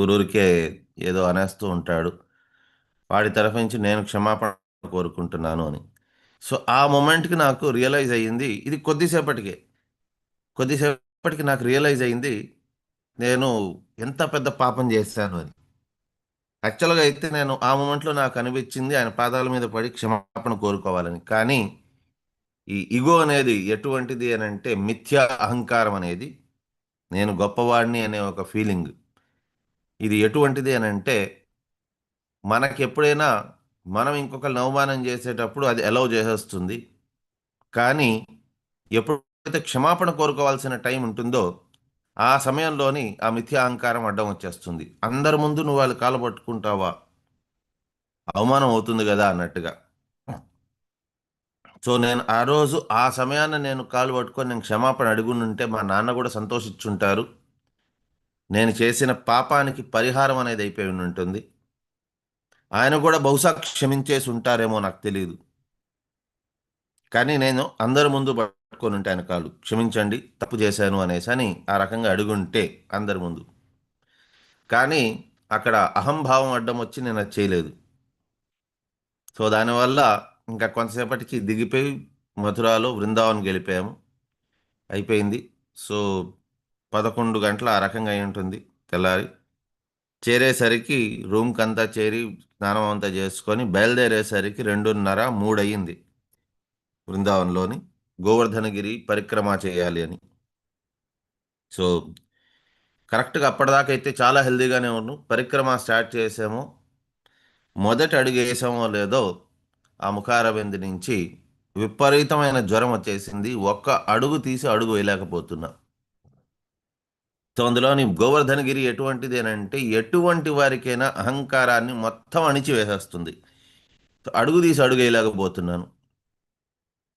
ఊరూరికే ఏదో అనేస్తూ ఉంటాడు, వాడి తరఫు నుంచి నేను క్షమాపణ కోరుకుంటున్నాను అని. సో ఆ మూమెంట్కి నాకు రియలైజ్ అయ్యింది, ఇది కొద్దిసేపటికి నాకు రియలైజ్ అయింది నేను ఎంత పెద్ద పాపం చేశాను అని. యాక్చువల్గా అయితే నేను ఆ మూమెంట్లో నాకు అనిపించింది ఆయన పాదాల మీద పడి క్షమాపణ కోరుకోవాలని. కానీ ఈ ఇగో అనేది ఎటువంటిది అని అంటే మిథ్యా అహంకారం అనేది, నేను గొప్పవాడిని అనే ఒక ఫీలింగ్, ఇది ఎటువంటిది అని అంటే మనకి ఎప్పుడైనా మనం ఇంకొకరిని అవమానం చేసేటప్పుడు అది అలౌ చేసేస్తుంది. కానీ ఎప్పుడైతే క్షమాపణ కోరుకోవాల్సిన టైం ఉంటుందో ఆ సమయంలోని ఆ మిథ్యా అహంకారం అడ్డం వచ్చేస్తుంది. అందరి ముందు నువ్వు వాళ్ళు కాలు పట్టుకుంటావా, అవమానం అవుతుంది కదా అన్నట్టుగా. సో నేను ఆ రోజు ఆ సమయాన్ని నేను కాలు పట్టుకొని నేను క్షమాపణ అడుగునుంటే మా నాన్న కూడా సంతోషించుంటారు. నేను చేసిన పాపానికి పరిహారం అనేది అయిపోయి ఉంటుంది. ఆయన కూడా బహుశా క్షమించేసి ఉంటారేమో నాకు తెలియదు. కానీ నేను అందరి ముందు పట్టుకొని ఉంటే ఆయన కాలు, క్షమించండి తప్పు చేశాను అనేసి అని ఆ రకంగా అడుగుంటే అందరి ముందు. కానీ అక్కడ అహంభావం అడ్డం వచ్చి నేను అది చేయలేదు. సో దానివల్ల ఇంకా కొంతసేపటికి దిగిపోయి మథురాలో బృందావన్ గెలిపాము, అయిపోయింది. సో 11 గంటల ఆ రకంగా అయి ఉంటుంది. తెల్లారి చేరేసరికి రూమ్కి అంతా చేరి స్నానం అంతా చేసుకొని బయలుదేరేసరికి 2:30, 3 అయ్యింది. బృందావన్లోని గోవర్ధనగిరి పరిక్రమ చేయాలి అని. సో కరెక్ట్గా అప్పటిదాకా అయితే చాలా హెల్దీగానే ఉన్నాం. పరిక్రమ స్టార్ట్ చేసాము, మొదటి అడుగు వేసామో లేదో ఆ ముఖారవింద్ నుంచి విపరీతమైన జ్వరం వచ్చేసింది. ఒక్క అడుగు తీసి అడుగు వేయలేకపోతున్నా. సో అందులోని గోవర్ధనగిరి ఎటువంటిది అని అంటే ఎటువంటి వారికైనా అహంకారాన్ని మొత్తం అణిచివేసేస్తుంది. సో అడుగు తీసి అడుగు వేయలేకపోతున్నాను.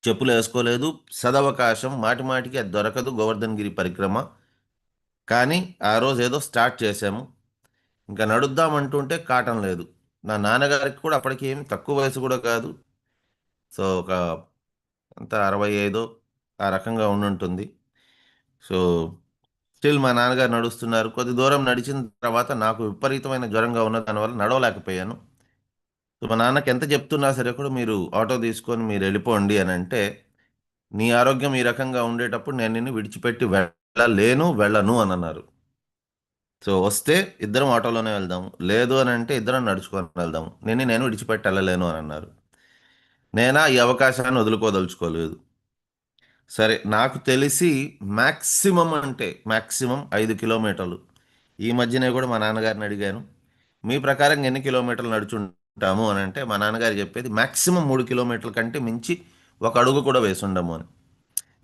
చెప్పులు వేసుకోలేదు. సదవకాశం మాటి మాటికి అది దొరకదు గోవర్ధనగిరి పరిక్రమ. కానీ ఆ రోజు ఏదో స్టార్ట్ చేశాము. ఇంకా నడుద్దామంటుంటే కాటం లేదు. నా నాన్నగారికి కూడా అప్పటికి ఏమి తక్కువ వయసు కూడా కాదు. సో ఒక అంత 65 ఆ రకంగా ఉండుంటుంది. సో స్టిల్ మా నాన్నగారు నడుస్తున్నారు. కొద్ది దూరం నడిచిన తర్వాత నాకు విపరీతమైన జ్వరంగా ఉన్న దానివల్ల నడవలేకపోయాను. సో మా నాన్నకి ఎంత చెప్తున్నా సరే కూడా మీరు ఆటో తీసుకొని మీరు వెళ్ళిపోండి అని అంటే, నీ ఆరోగ్యం ఈ రకంగా ఉండేటప్పుడు నేను నిన్ను విడిచిపెట్టి వెళ్ళను అని అన్నారు. సో వస్తే ఇద్దరం ఆటోలోనే వెళ్దాము, లేదు అని అంటే ఇద్దరం నడుచుకొని వెళ్దాము, నేను విడిచిపెట్టి వెళ్ళలేను అని అన్నారు. నేనా ఈ అవకాశాన్ని వదులుకోదలుచుకోలేదు. సరే నాకు తెలిసి మ్యాక్సిమం అంటే మ్యాక్సిమం 5 కిలోమీటర్లు. ఈ మధ్యనే కూడా మా నాన్నగారిని అడిగాను, మీ ప్రకారం ఎన్ని కిలోమీటర్లు నడుచుంటాము అని అంటే మా నాన్నగారు చెప్పేది మ్యాక్సిమం 3 కిలోమీటర్ల కంటే మించి ఒక అడుగు కూడా వేసి ఉండము అని.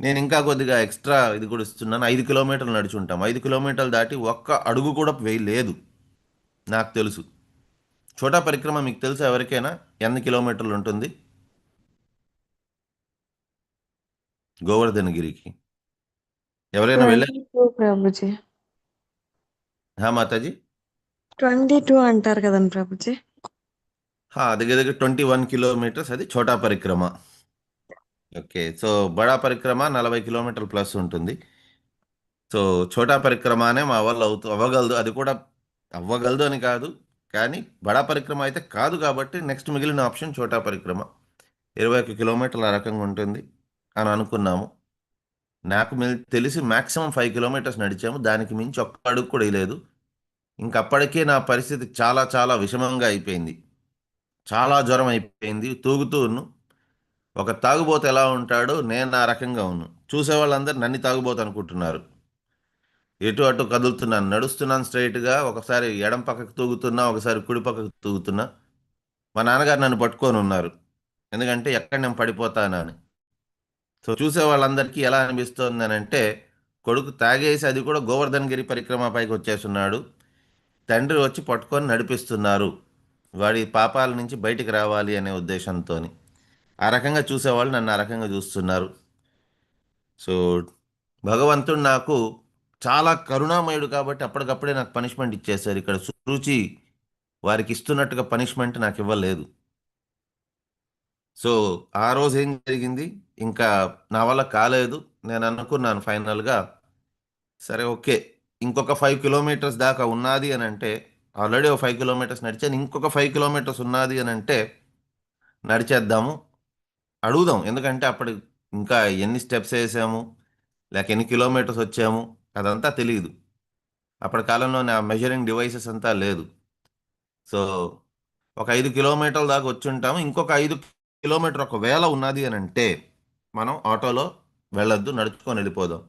నేను ఇంకా కొద్దిగా ఎక్స్ట్రా ఇది కూడా ఇస్తున్నాను, 5 కిలోమీటర్లు నడుచుంటాం. 5 కిలోమీటర్లు దాటి ఒక్క అడుగు కూడా వేయలేదు నాకు తెలుసు. ఛోటా పరిక్రమ మీకు తెలుసా ఎవరికైనా ఎన్ని కిలోమీటర్లు ఉంటుంది గోవర్ధనగిరికి? ఎవరైనా వెళ్ళారు? 22 ప్రభుజీ. మాతాజీ 22 అంటారు కదండి ప్రభుజీ. దగ్గర దగ్గర 21 కిలోమీటర్స్ అది ఛోటా పరిక్రమ. ఓకే, సో బడా పరిక్రమ 40 కిలోమీటర్లు ప్లస్ ఉంటుంది. సో ఛోటా పరిక్రమనే మా వాళ్ళు అవ్వగలదు. అది కూడా అవ్వగలదు అని కాదు, కానీ బడా పరిక్రమ అయితే కాదు కాబట్టి నెక్స్ట్ మిగిలిన ఆప్షన్ ఛోటా పరిక్రమ. 21 కిలోమీటర్ల ఆ రకంగా ఉంటుంది అని అనుకున్నాము. నాకు తెలిసి మ్యాక్సిమం 5 కిలోమీటర్స్ నడిచాము. దానికి మించి ఒక్క అడుగు కూడా వేయలేదు. ఇంకప్పటికే నా పరిస్థితి చాలా చాలా విషమంగా అయిపోయింది. చాలా జ్వరం అయిపోయింది. తూగుతూను ఒక తాగుబోతు ఎలా ఉంటాడో నేను ఆ రకంగా ఉన్నాను. చూసే వాళ్ళందరూ నన్ను తాగుబోతు అనుకుంటున్నారు. ఎటు అటు కదులుతున్నాను, నడుస్తున్నాను స్ట్రైట్గా. ఒకసారి ఎడం పక్కకు తూగుతున్నా, ఒకసారి కుడి పక్కకు తూగుతున్నా. మా నాన్నగారు నన్ను పట్టుకొని ఉన్నారు, ఎందుకంటే ఎక్కడ నేను పడిపోతానని. సో చూసే వాళ్ళందరికీ ఎలా అనిపిస్తుంది అని అంటే, కొడుకు తాగేసి అది కూడా గోవర్ధనగిరి పరిక్రమ పైకి వచ్చేస్తున్నాడు, తండ్రి వచ్చి పట్టుకొని నడిపిస్తున్నారు, వాడి పాపాల నుంచి బయటికి రావాలి అనే ఉద్దేశంతో ఆ రకంగా చూసేవాళ్ళు నన్ను ఆ రకంగా చూస్తున్నారు. సో భగవంతుడు నాకు చాలా కరుణామయుడు కాబట్టి అప్పటికప్పుడే నాకు పనిష్మెంట్ ఇచ్చేశారు. ఇక్కడ సురుచి వారికి ఇస్తున్నట్టుగా పనిష్మెంట్ నాకు ఇవ్వలేదు. సో ఆ రోజు ఏం జరిగింది, ఇంకా నా వల్ల కాలేదు. నేను అనుకున్నాను ఫైనల్గా, సరే ఓకే ఇంకొక 5 కిలోమీటర్స్ దాకా ఉన్నది అని అంటే, ఆల్రెడీ ఒక 5 కిలోమీటర్స్ నడిచాను, ఇంకొక 5 కిలోమీటర్స్ ఉన్నది అని అంటే నడిచేద్దాము, అడుగుదాం. ఎందుకంటే అప్పుడు ఇంకా ఎన్ని స్టెప్స్ వేసాము, లేక ఎన్ని కిలోమీటర్స్ వచ్చాము అదంతా తెలియదు. అప్పటి కాలంలో నా మెజరింగ్ డివైసెస్ అంతా లేదు. సో ఒక 5 కిలోమీటర్ల దాకా వచ్చి ఉంటాము. ఇంకొక 5 కిలోమీటర్ ఒకవేళ ఉన్నది అని అంటే మనం ఆటోలో వెళ్ళొద్దు, నడుచుకొని వెళ్ళిపోదాం.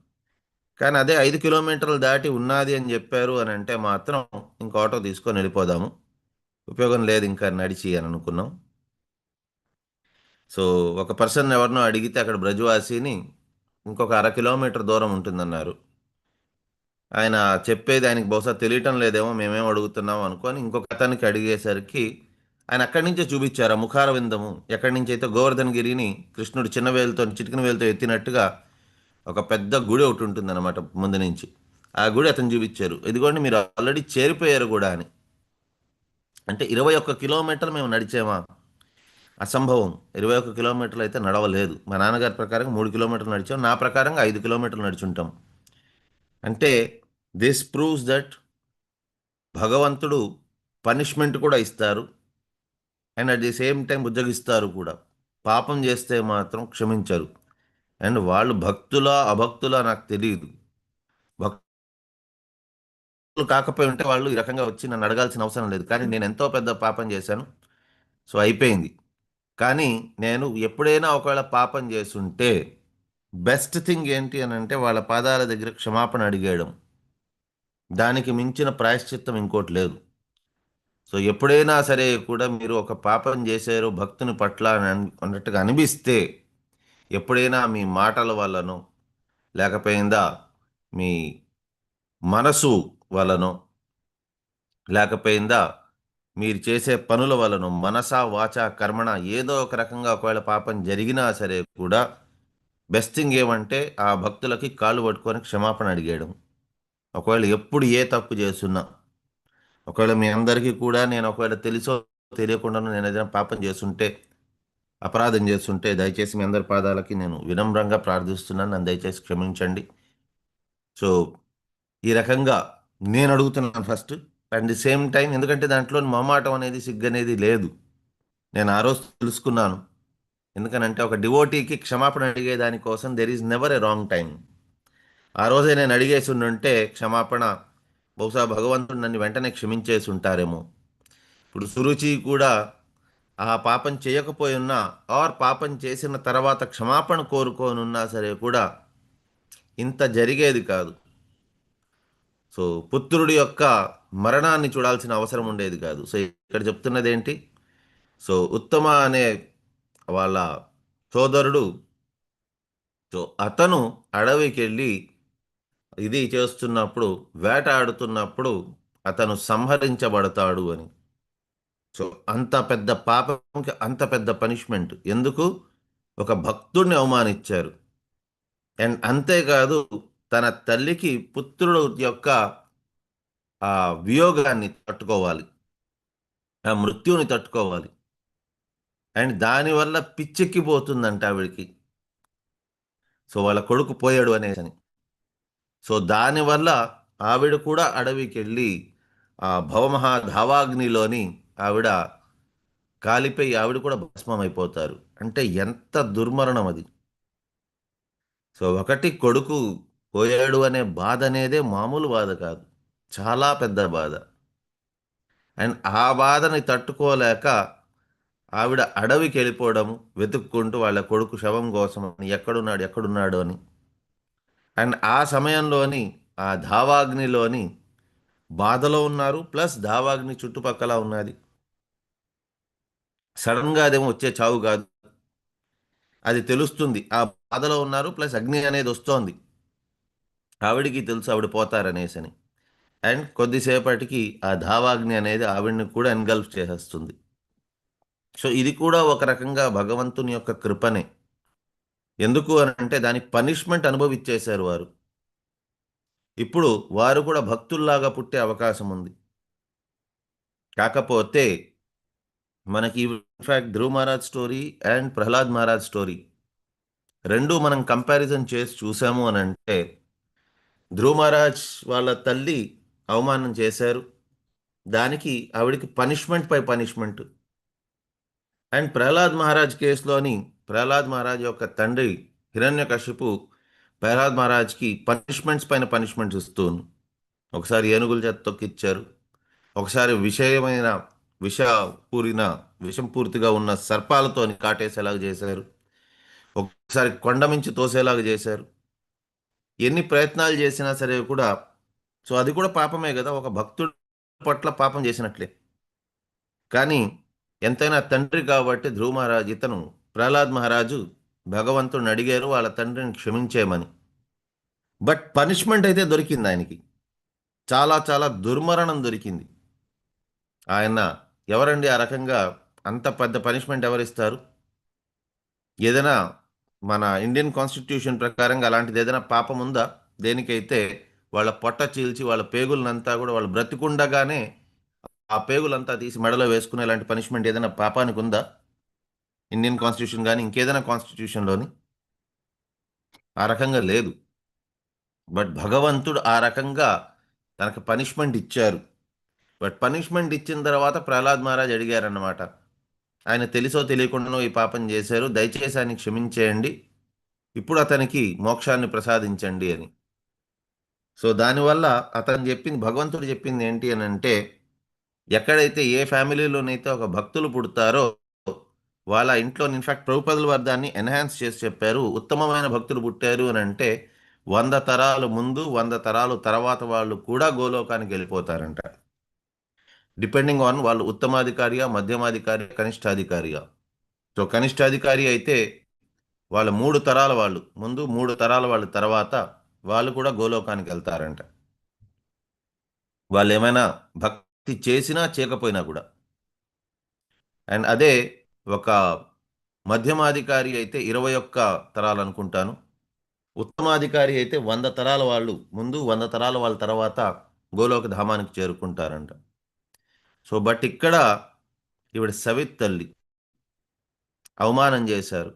కానీ అదే 5 కిలోమీటర్లు దాటి ఉన్నది అని చెప్పారు అని అంటే మాత్రం ఇంక ఆటో తీసుకొని వెళ్ళిపోదాము, ఉపయోగం లేదు ఇంకా నడిచి అని అనుకున్నాం. సో ఒక పర్సన్ ఎవరినో అడిగితే అక్కడ బ్రజవాసిని ఇంకొక 1/2 కిలోమీటర్ దూరం ఉంటుందన్నారు. ఆయన చెప్పేది ఆయనకి బహుశా తెలియటం లేదేమో, మేమేం అడుగుతున్నాం అనుకొని ఇంకొక అతనికి అడిగేసరికి ఆయన అక్కడి నుంచే చూపించారు ఆ ముఖారవిందము. ఎక్కడి నుంచి అయితే గోవర్ధనగిరిని కృష్ణుడు చిన్న వేలుతో చిటికిన వేలుతో ఎత్తినట్టుగా ఒక పెద్ద గుడి ఒకటి ఉంటుంది అనమాట ముందు నుంచి. ఆ గుడి అతను చూపించారు, ఇదిగోండి మీరు ఆల్రెడీ చేరిపోయారు కూడా అని. అంటే 21 కిలోమీటర్లు మేము నడిచామా? అసంభవం. 21 కిలోమీటర్లు అయితే నడవలేదు. మా నాన్నగారి ప్రకారం 3 కిలోమీటర్లు నడిచాం, నా ప్రకారంగా 5 కిలోమీటర్లు నడుచుంటాం. అంటే దిస్ ప్రూవ్స్ దట్ భగవంతుడు పనిష్మెంట్ కూడా ఇస్తారు and at the same time బుజ్జగిస్తారు కూడా. పాపం చేస్తే మాత్రం క్షమించరు. అండ్ వాళ్ళు భక్తులా అభక్తులా నాకు తెలియదు. భక్తులు కాకపోయి ఉంటే వాళ్ళు ఈ రకంగా వచ్చి నన్ను అడగాల్సిన అవసరం లేదు. కానీ నేను ఎంతో పెద్ద పాపం చేశాను, సో అయిపోయింది. కానీ నేను ఎప్పుడైనా ఒకవేళ పాపం చేస్తుంటే బెస్ట్ థింగ్ ఏంటి అని అంటే వాళ్ళ పాదాల దగ్గర క్షమాపణ అడిగేయడం. దానికి మించిన ప్రాయశ్చిత్తం ఇంకోటి లేదు. సో ఎప్పుడైనా సరే కూడా మీరు ఒక పాపం చేశారు భక్తుని పట్ల అన్నట్టుగా అనిపిస్తే, ఎప్పుడైనా మీ మాటల వల్లనో లేకపోయిందా మీ మనసు వలనో లేకపోయిందా మీరు చేసే పనుల వలన మనసా వాచా కర్మణ ఏదో ఒక రకంగా ఒకవేళ పాపం జరిగినా సరే కూడా బెస్ట్ థింగ్ ఏమంటే ఆ భక్తులకి కాళ్ళు పట్టుకొని క్షమాపణ అడిగేయడం. ఒకవేళ ఎప్పుడు ఏ తప్పు చేస్తున్నా, ఒకవేళ మీ అందరికీ కూడా నేను ఒకవేళ తెలుసో తెలియకుండానో నేను ఏదైనా పాపం చేస్తుంటే, అపరాధం చేస్తుంటే దయచేసి మీ అందరి పాదాలకి నేను వినమ్రంగా ప్రార్థిస్తున్నాను, నన్ను దయచేసి క్షమించండి. సో ఈ రకంగా నేను అడుగుతున్నాను first. At the same time ఎందుకంటే దాంట్లో మొహమాటం అనేది సిగ్గు అనేది లేదు. నేను ఆ రోజు తెలుసుకున్నాను. ఎందుకనంటే ఒక డివోటీకి క్షమాపణ అడిగే దానికోసం there is never a wrong time. ఆ రోజే నేను అడిగేసి ఉంటే క్షమాపణ బహుశా భగవంతుడు నన్ను వెంటనే క్షమించేసి ఉంటారేమో. ఇప్పుడు సురుచి కూడా ఆ పాపం చేయకపోయి ఉన్నా ఆర్ పాపం చేసిన తర్వాత క్షమాపణ కోరుకోనున్నా సరే కూడా ఇంత జరిగేది కాదు. సో పుత్రుడి యొక్క మరణాన్ని చూడాల్సిన అవసరం ఉండేది కాదు. సో ఇక్కడ చెప్తున్నది ఏంటి? సో ఉత్తమ అనే వాళ్ళ సోదరుడు, సో అతను అడవికి వెళ్ళి ఇది చేస్తున్నప్పుడు, వేటాడుతున్నప్పుడు అతను సంహరించబడతాడు అని. సో అంత పెద్ద పాపంకి అంత పెద్ద పనిష్మెంట్ ఎందుకు? ఒక భక్తుడిని అవమానించారు. అండ్ అంతేకాదు తన తల్లికి పుత్రుడు యొక్క ఆ వియోగాన్ని తట్టుకోవాలి, ఆ మృత్యువుని తట్టుకోవాలి. అండ్ దానివల్ల పిచ్చెక్కిపోతుందంట ఆవిడికి. సో వాళ్ళ కొడుకు పోయాడు అనేసి. సో దానివల్ల ఆవిడ కూడా అడవికి వెళ్ళి ఆ భవమహాధావాగ్నిలోని ఆవిడ కాలిపోయి ఆవిడ కూడా భస్మం అయిపోతారు. అంటే ఎంత దుర్మరణం అది. సో ఒకటి కొడుకు పోయాడు అనే బాధ అనేదే మామూలు బాధ కాదు, చాలా పెద్ద బాధ. అండ్ ఆ బాధని తట్టుకోలేక ఆవిడ అడవికి వెళ్ళిపోవడము, వెతుక్కుంటూ వాళ్ళ కొడుకు శవం కోసం ఎక్కడున్నాడు అని. అండ్ ఆ సమయంలోని ఆ ధావాగ్నిలోని బాధలో ఉన్నారు, ప్లస్ ధావాగ్ని చుట్టుపక్కల ఉన్నది. సడన్గా అదేమో వచ్చే చావు కాదు, అది తెలుస్తుంది. ఆ బాధలో ఉన్నారు, ప్లస్ అగ్ని అనేది వస్తోంది. ఆవిడికి తెలుసు ఆవిడ పోతారనేసని. అండ్ కొద్దిసేపటికి ఆ ధావాగ్ని అనేది ఆవిడ్ని కూడా ఎన్గల్ఫ్ చేసేస్తుంది. సో ఇది కూడా ఒక రకంగా భగవంతుని యొక్క కృపనే. ఎందుకు అని అంటే దాని పనిష్మెంట్ అనుభవించేశారు వారు. ఇప్పుడు వారు కూడా భక్తుల్లాగా పుట్టే అవకాశం ఉంది. కాకపోతే మనకి in fact Dhruva Maharaj story and Prahlad Maharaj story రెండు మనం కంపారిజన్ చేసి చూసాము అని అంటే, ధ్రువ మహారాజ్ వాళ్ళ తల్లి అవమానం చేశారు, దానికి ఆవిడికి పనిష్మెంట్ పై పనిష్మెంట్. అండ్ ప్రహ్లాద్ మహారాజ్ కేసులోని ప్రహ్లాద్ మహారాజ్ యొక్క తండ్రి హిరణ్యకశిపు ప్రహ్లాద్ మహారాజ్కి పనిష్మెంట్స్ పైన పనిష్మెంట్స్ ఇస్తూను. ఒకసారి ఏనుగుల చేత తొక్కిచ్చారు, ఒకసారి విషం పూర్తిగా ఉన్న సర్పాలతో కాటేసేలాగా చేశారు, ఒకసారి కొండ మించి తోసేలాగా చేశారు. ఎన్ని ప్రయత్నాలు చేసినా సరే కూడా, సో అది కూడా పాపమే కదా, ఒక భక్తుడి పట్ల పాపం చేసినట్లే. కానీ ఎంతైనా తండ్రి కాబట్టి ధ్రువ మహారాజ్ ఇతను ప్రహ్లాద్ మహారాజు భగవంతుడిని అడిగారు వాళ్ళ తండ్రిని క్షమించేయమని. బట్ పనిష్మెంట్ అయితే దొరికింది ఆయనకి, చాలా చాలా దుర్మరణం దొరికింది. ఆయన ఎవరండి ఆ రకంగా అంత పెద్ద పనిష్మెంట్ ఎవరిస్తారు? ఏదైనా మన ఇండియన్ కాన్స్టిట్యూషన్ ప్రకారంగా అలాంటిది ఏదైనా పాపం ఉందా? దేనికైతే వాళ్ళ పొట్ట చీల్చి వాళ్ళ పేగులనంతా కూడా వాళ్ళు బ్రతికుండగానే ఆ పేగులంతా తీసి మెడలో వేసుకునే ఇలాంటి పనిష్మెంట్ ఏదైనా పాపానికి ఉందా? ఇండియన్ కాన్స్టిట్యూషన్ కానీ ఇంకేదైనా కాన్స్టిట్యూషన్లోని ఆ రకంగా లేదు. బట్ భగవంతుడు ఆ రకంగా తనకు పనిష్మెంట్ ఇచ్చారు. బట్ పనిష్మెంట్ ఇచ్చిన తర్వాత ప్రహ్లాద్ మహారాజ్ అడిగారన్నమాట, ఆయన తెలిసో తెలియకుండానో ఈ పాపం చేశారు, దయచేసి ఆయన క్షమించేయండి, ఇప్పుడు అతనికి మోక్షాన్ని ప్రసాదించండి అని. సో దానివల్ల అతను చెప్పింది, భగవంతుడు చెప్పింది ఏంటి అని అంటే, ఎక్కడైతే ఏ ఫ్యామిలీలోనైతే ఒక భక్తులు పుడతారో వాళ్ళ ఇంట్లో, ఇన్ఫ్యాక్ట్ ప్రభుపదుల వారు దాన్ని ఎన్హాన్స్ చేసి చెప్పారు, ఉత్తమమైన భక్తులు పుట్టారు అని అంటే 100 తరాలు ముందు 100 తరాలు తర్వాత వాళ్ళు కూడా గోలోకానికి వెళ్ళిపోతారంట. డిపెండింగ్ ఆన్ వాళ్ళు ఉత్తమాధికారియా, మధ్యమాధికారి, కనిష్టాధికారియా. సో కనిష్టాధికారి అయితే వాళ్ళ 3 తరాల వాళ్ళు ముందు, 3 తరాల వాళ్ళు తర్వాత వాళ్ళు కూడా గోలోకానికి వెళ్తారంట. వాళ్ళు ఏమైనా భక్తి చేసినా చేయకపోయినా కూడా. అండ్ అదే ఒక మధ్యమాధికారి అయితే 21 తరాలు అనుకుంటాను. ఉత్తమాధికారి అయితే 100 తరాల వాళ్ళు ముందు, 100 తరాల వాళ్ళ తర్వాత గోలోక ధామానికి చేరుకుంటారంట. సో బట్ ఇక్కడ ఈవిడ సవిత్ తల్లి అవమానం చేశారు.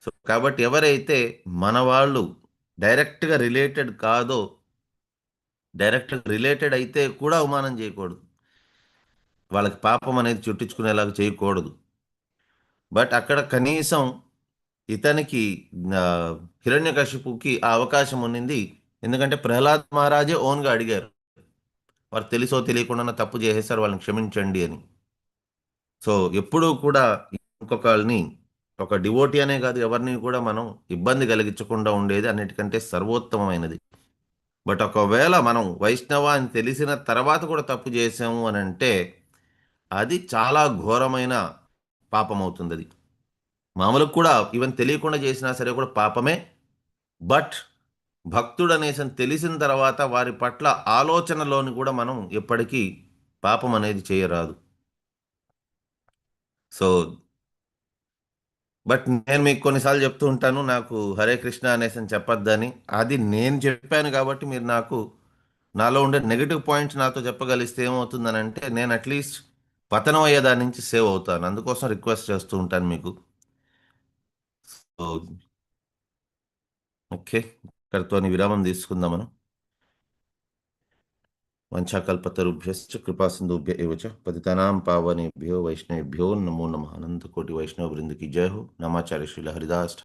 సో కాబట్టి ఎవరైతే మన వాళ్ళు డైరెక్ట్గా రిలేటెడ్ కాదో, డైరెక్ట్గా రిలేటెడ్ అయితే కూడా అవమానం చేయకూడదు, వాళ్ళకి పాపం అనేది చుట్టించుకునేలాగా చేయకూడదు. బట్ అక్కడ కనీసం ఇతనికి హిరణ్యకశిపుకి ఆ అవకాశం ఉన్నింది. ఎందుకంటే ప్రహ్లాద్ మహారాజే ఓన్గా అడిగారు, వారు తెలుసో తెలియకుండా తప్పు చేసేసారు, వాళ్ళని క్షమించండి అని. సో ఎప్పుడూ కూడా ఇంకొకరిని, ఒక డివోటీ అనే కాదు, ఎవరిని కూడా మనం ఇబ్బంది కలిగించకుండా ఉండేది అన్నిటికంటే సర్వోత్తమమైనది. బట్ ఒకవేళ మనం వైష్ణవ అని తెలిసిన తర్వాత కూడా తప్పు చేసాము అని అంటే అది చాలా ఘోరమైన పాపం అవుతుంది. అది మామూలుగా కూడా ఈవెన్ తెలియకుండా చేసినా సరే కూడా పాపమే. బట్ భక్తుడు అనేసి తెలిసిన తర్వాత వారి పట్ల ఆలోచనలోని కూడా మనం ఎప్పటికీ పాపం అనేది చేయరాదు. సో బట్ నేను మీకు కొన్నిసార్లు చెప్తూ ఉంటాను, నాకు హరే కృష్ణ అనేసి అని చెప్పొద్దని. అది నేను చెప్పాను కాబట్టి మీరు నాకు నాలో ఉండే నెగిటివ్ పాయింట్స్ నాతో చెప్పగలిస్తే ఏమవుతుందని అంటే నేను అట్లీస్ట్ పతనం అయ్యే దాని నుంచి సేవ్ అవుతాను. అందుకోసం రిక్వెస్ట్ చేస్తూ ఉంటాను మీకు. సో ఓకే, ఇక్కడితో విరామం తీసుకుందాం మనం. వంచాకల్పతరుభ్యశ్చ కృపా సింధుభ్య ఏవ చ పతితానాం పావనేభ్యో వైష్ణవేభ్యో నమో నమః. అనంత కోటి వైష్ణవ బృంద की जय हो. नमाचार्य श्रील हरिदास